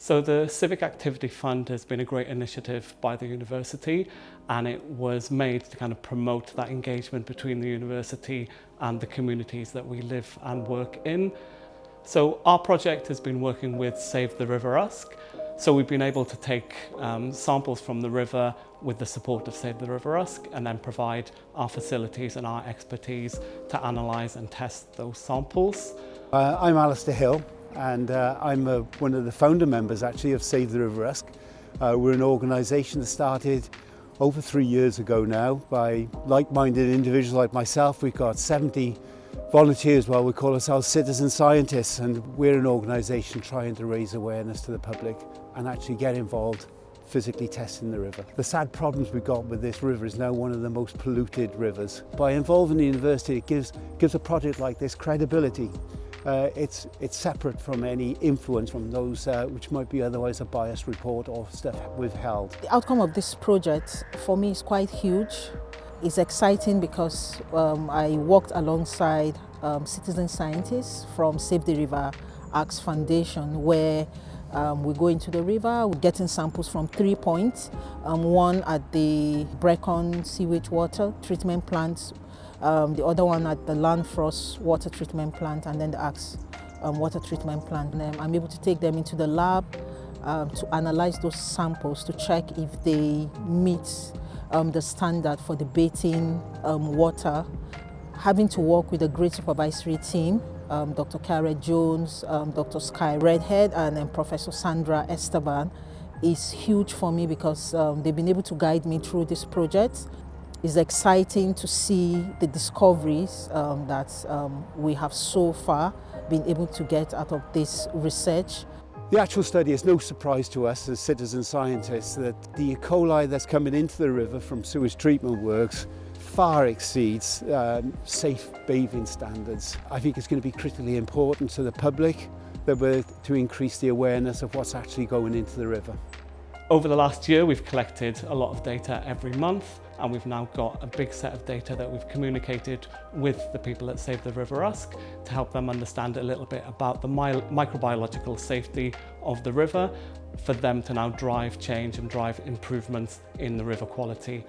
So the Civic Activity Fund has been a great initiative by the university, and it was made to kind of promote that engagement between the university and the communities that we live and work in. So our project has been working with Save the River Usk. So we've been able to take samples from the river with the support of Save the River Usk, and then provide our facilities and our expertise to analyse and test those samples. I'm Alistair Hill, and I'm one of the founder members actually of Save the River Usk. We're an organisation that started over 3 years ago now by like-minded individuals like myself. We've got 70 volunteers. Well, we call ourselves citizen scientists, and we're an organisation trying to raise awareness to the public and actually get involved physically testing the river. The sad problems we've got with this river is now one of the most polluted rivers. By involving the university, it gives a project like this credibility. It's separate from any influence from those which might be otherwise a biased report or stuff withheld. The outcome of this project for me is quite huge. It's exciting because I worked alongside citizen scientists from Save the River Usk Foundation, where we go into the river, we're getting samples from 3 points, one at the Brecon sewage water treatment plant, the other one at the Landfrost water treatment plant, and then the Usk water treatment plant. And I'm able to take them into the lab to analyze those samples to check if they meet the standard for debating water. Having to work with a great supervisory team, Dr. Karen Jones, Dr. Sky Redhead, and then Professor Sandra Esteban, is huge for me because they've been able to guide me through this project. It's exciting to see the discoveries that we have so far been able to get out of this research. The actual study is no surprise to us as citizen scientists that the E. coli that's coming into the river from sewage treatment works far exceeds safe bathing standards. I think it's going to be critically important to the public that we're to increase the awareness of what's actually going into the river. Over the last year, we've collected a lot of data every month, and we've now got a big set of data that we've communicated with the people at Save the River Usk to help them understand a little bit about the microbiological safety of the river, for them to now drive change and drive improvements in the river quality